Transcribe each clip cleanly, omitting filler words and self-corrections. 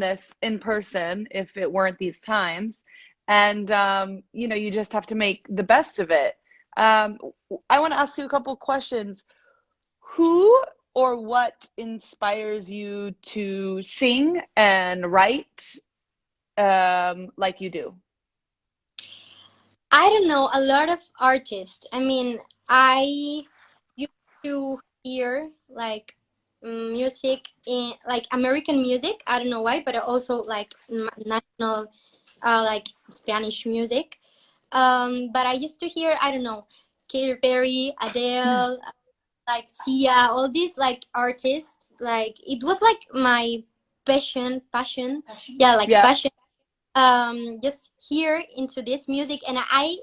this in person if it weren't these times. And, you just have to make the best of it. Um, I want to ask you a couple questions. Who or what inspires you to sing and write like you do? I don't know, a lot of artists. I mean, I used to hear like music in like American music. I don't know why, but I also like national, like Spanish music. But I used to hear, I don't know, Katy Perry, Adele, like Sia, all these like artists. Like it was like my passion. Yeah, like Yeah. passion, just hear into this music, and I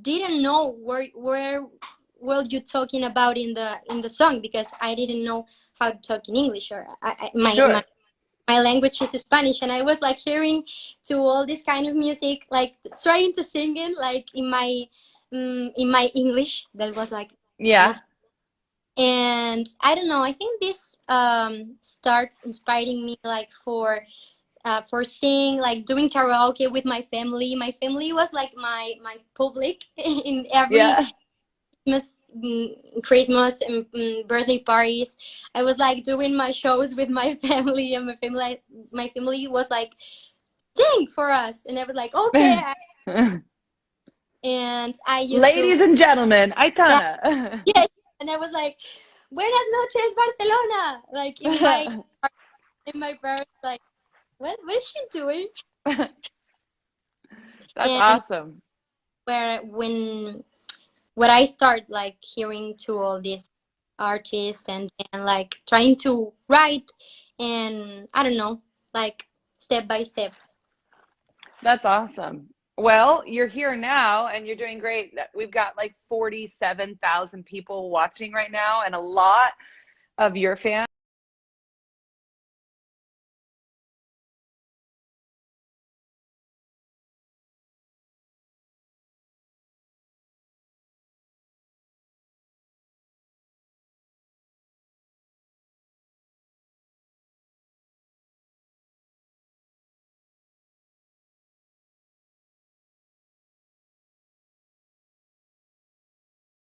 didn't know where were you talking about in the song, because I didn't know how to talk in English, or Sure. my language is Spanish, and I was like hearing to all this kind of music, like trying to sing it like in my English that was like Yeah. not. And I don't know, I think this starts inspiring me like for singing, like doing karaoke with my family. My family was like my public in every Yeah. Christmas and birthday parties. I was like doing my shows with my family, and my family was like sing for us, and I was like okay. And I used to, Ladies and gentlemen, yeah, Aitana. yeah, and I was like, Buenas noches, Barcelona, like in my parents like, what is she doing? That's And awesome. where when I start like hearing to all these artists, and like trying to write, and I don't know, like step by step. That's awesome. Well, you're here now and you're doing great. We've got like 47,000 people watching right now, and a lot of your fans.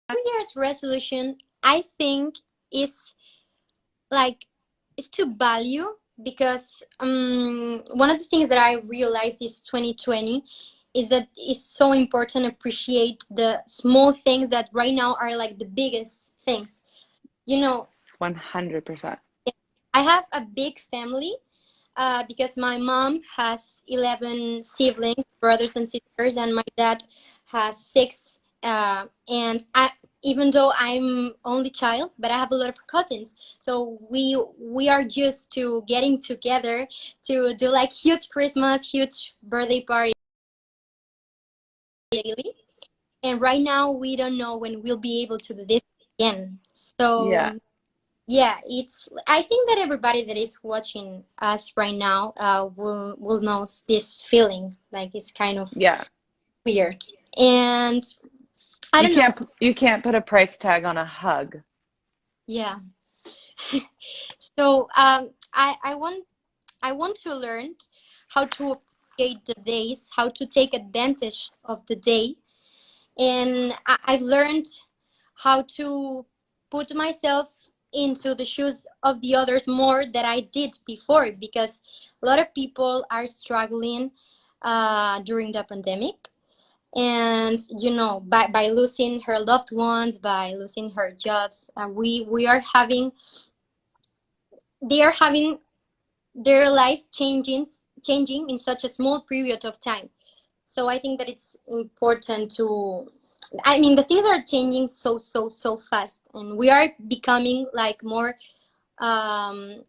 New Year's resolution, I think, is like is to value, because one of the things that I realized is 2020 is that it's so important to appreciate the small things that right now are like the biggest things. You know, 100%. I have a big family, because my mom has 11 siblings, brothers and sisters, and my dad has six. And even though I'm only child, but I have a lot of cousins. So we are used to getting together to do like huge Christmas, huge birthday party daily. And right now we don't know when we'll be able to do this again. Yeah. So yeah, it's. I think that everybody that is watching us right now will know this feeling. Like it's kind of Yeah. weird, and I don't know. You can't put a price tag on a hug. Yeah. So I want to learn how to appreciate the days, how to take advantage of the day, and I've learned how to put myself into the shoes of the others more than I did before, because a lot of people are struggling during the pandemic, and by losing her loved ones, by losing her jobs, we are having they are having their lives changing in such a small period of time. So I think that it's important to, I mean, the things are changing so fast, and we are becoming like more um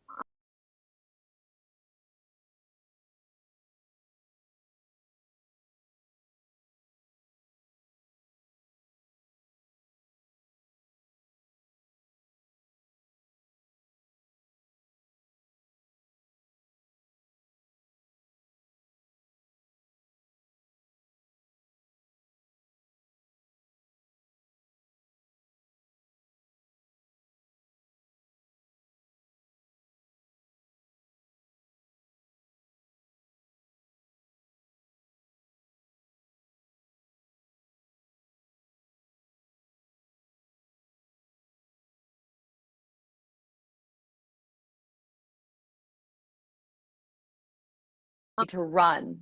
to run.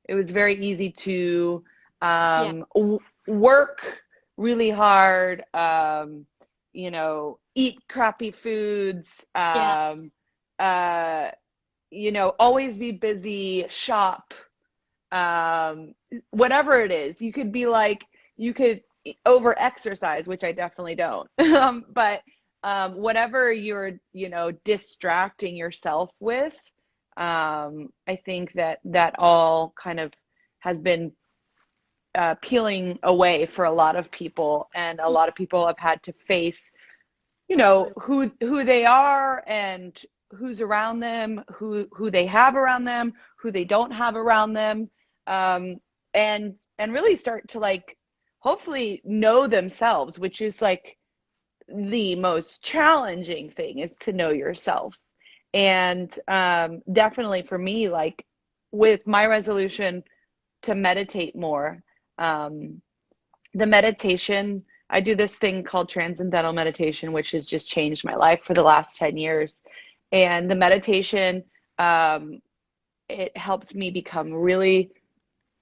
It was very easy to Yeah, work really hard, eat crappy foods, yeah, uh, always be busy, shop, whatever it is. You could be like, you could over exercise, which I definitely don't. But whatever you're, distracting yourself with, I think that all kind of has been peeling away for a lot of people, and a lot of people have had to face, absolutely. who they are and who's around them, who they have around them, who they don't have around them, um, and really start to like hopefully know themselves, which is like the most challenging thing, is to know yourself. And definitely for me, like with my resolution to meditate more, um, the meditation, I do this thing called transcendental meditation, which has just changed my life for the last 10 years. And the meditation, um, it helps me become really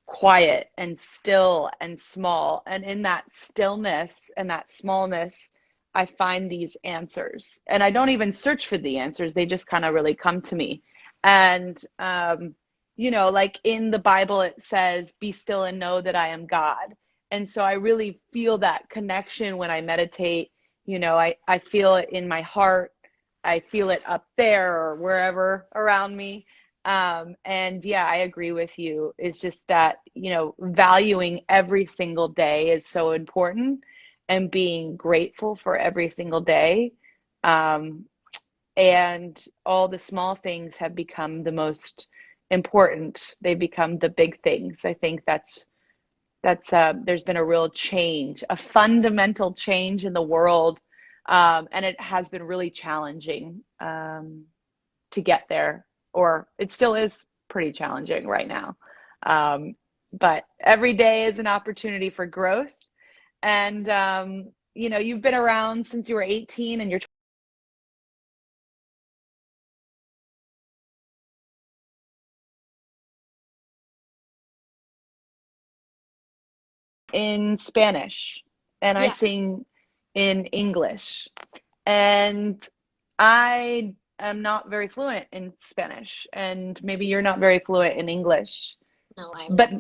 quiet and still and small. And in that stillness and that smallness, I find these answers. And I don't even search for the answers, they just kind of really come to me. And, like in the Bible, it says, be still and know that I am God. And so I really feel that connection when I meditate. I feel it in my heart. I feel it up there or wherever around me. And yeah, I agree with you. It's just that, valuing every single day is so important, and being grateful for every single day. Um, and all the small things have become the most important. They become the big things. I think there's been a real change, a fundamental change in the world. And it has been really challenging. To get there, or it still is pretty challenging right now. Um, but every day is an opportunity for growth. And, you've been around since you were 18, and you're in Spanish, and I Yeah. sing in English. And I am not very fluent in Spanish, and maybe you're not very fluent in English, No, I'm but not.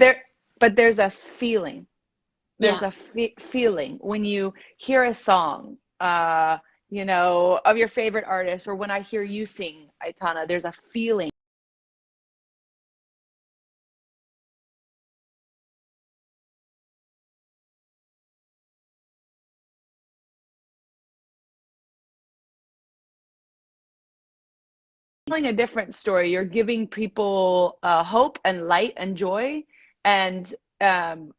there's a feeling. There's Yeah. a feeling when you hear a song, of your favorite artist, or when I hear you sing, Aitana, there's a feeling telling a different story. You're giving people hope and light and joy. And um,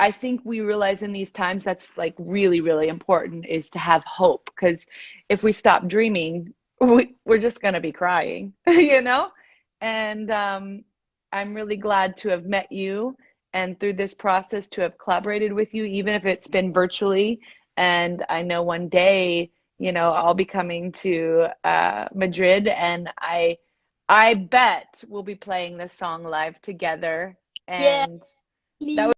I think we realize in these times that's like really, really important, is to have hope. Because if we stop dreaming, we're just going to be crying, you know? And I'm really glad to have met you, and through this process to have collaborated with you, even if it's been virtually. And I know one day, I'll be coming to Madrid, and I bet we'll be playing this song live together. Yeah, And that please. would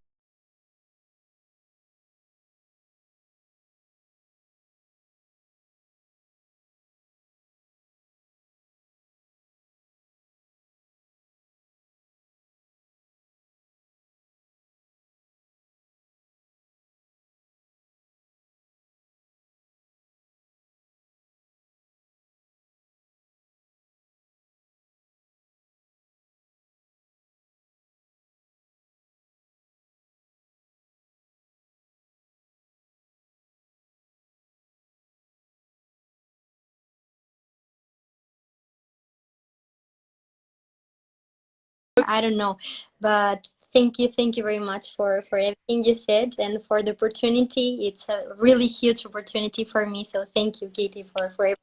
I don't know, but thank you very much for everything you said and for the opportunity. It's a really huge opportunity for me. So thank you, Katie, for everything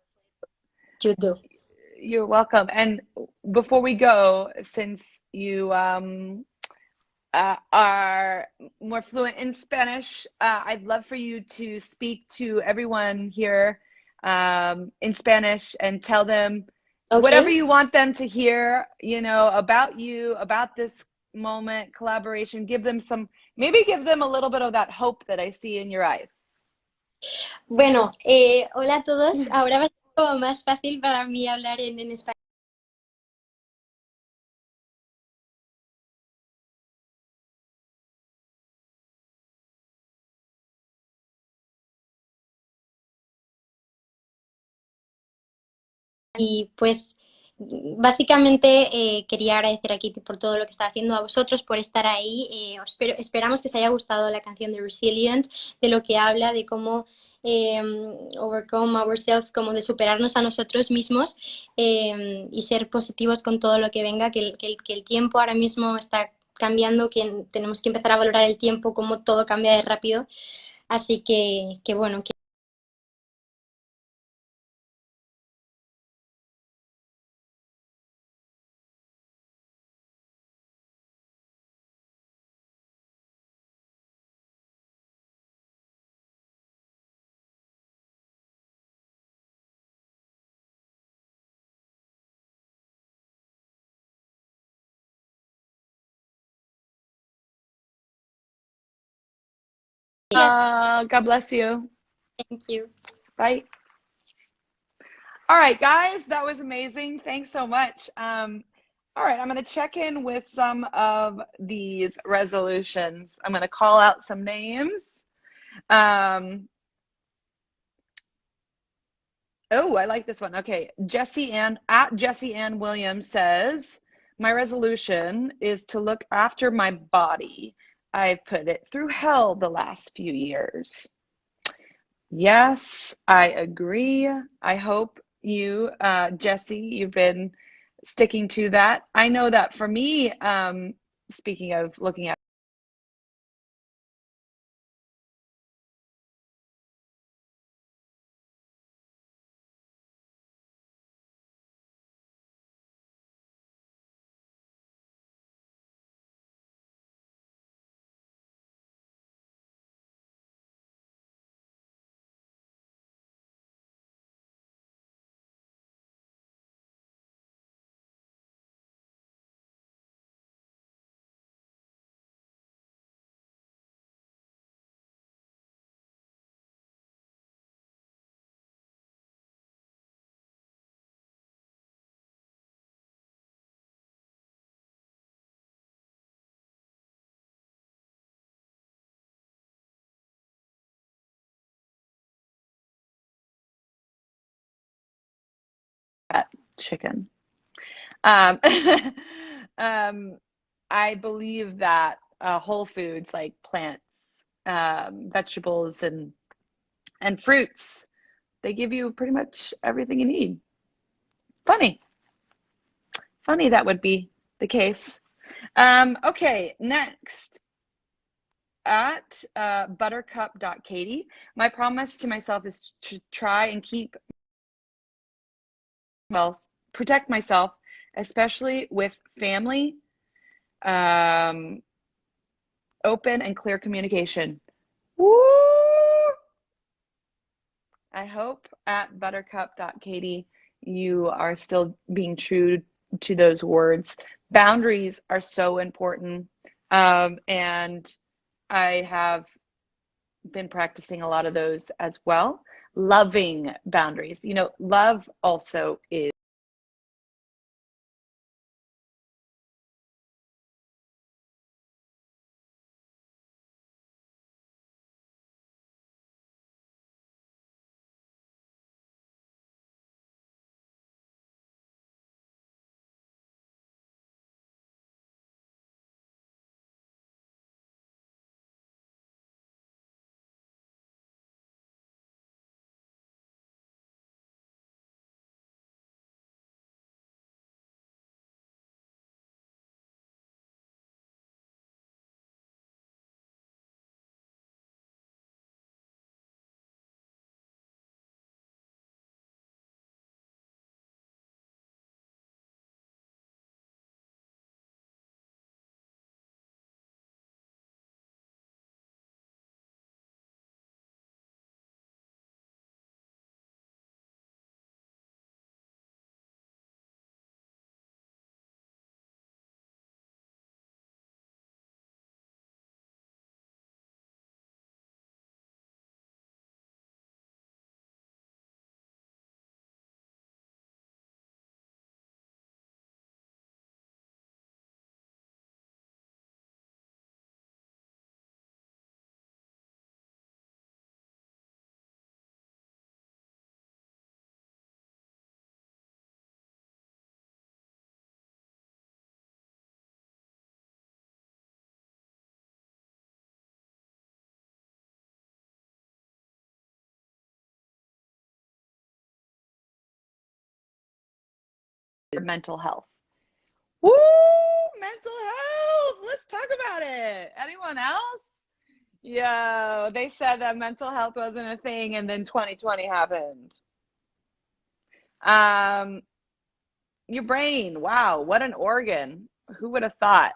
you do. You're welcome. And before we go, since you are more fluent in Spanish, I'd love for you to speak to everyone here in Spanish and tell them, Okay. whatever you want them to hear, about you, about this moment, collaboration. Maybe give them a little bit of that hope that I see in your eyes. Bueno, hola a todos. Ahora va a ser como más fácil para mí hablar en español. Y pues básicamente quería agradecer a Katy por todo lo que está haciendo, a vosotros por estar ahí. Esperamos que os haya gustado la canción de Resilient, de lo que habla, de cómo eh, overcome ourselves, como de superarnos a nosotros mismos y ser positivos con todo lo que venga, que el tiempo ahora mismo está cambiando, que tenemos que empezar a valorar el tiempo, como todo cambia de rápido. Así que bueno, que yeah, God bless you. thank you. Bye. All right, guys, that was amazing. Thanks so much. All right, I'm going to check in with some of these resolutions. I'm going to call out some names. Um, oh, I like this one. Okay, Jessie Ann Williams says, my resolution is to look after my body. I've put it through hell the last few years. Yes, I agree. I hope you, Jesse, you've been sticking to that. I know that for me, speaking of looking at chicken, um, um, I believe that whole foods like plants, vegetables, and fruits, they give you pretty much everything you need. Funny, funny that would be the case. Okay, next at buttercup.katy. My promise to myself is to try and well, protect myself, especially with family, um, open and clear communication. Woo! I hope at buttercup.katy you are still being true to those words. Boundaries are so important. And I have been practicing a lot of those as well. Loving boundaries. Love also is mental health. Woo! Mental health. Let's talk about it. Anyone else? Yo, they said that mental health wasn't a thing, and then 2020 happened. Um, your brain. Wow, what an organ. Who would have thought?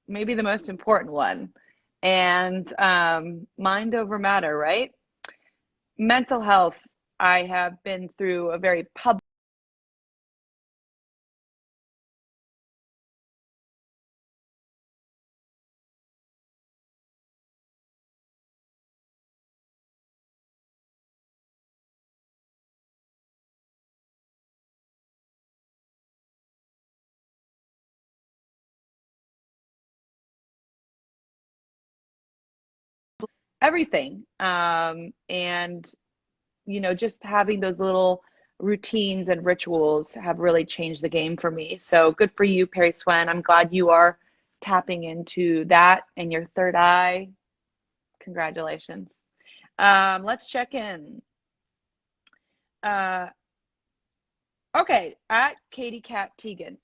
Maybe the most important one. And mind over matter, right? Mental health. I have been through a very public everything. And just having those little routines and rituals have really changed the game for me. So good for you, Perry Swen. I'm glad you are tapping into that and your third eye. Congratulations. Let's check in. Uh, okay, at Katy Cat Tegan.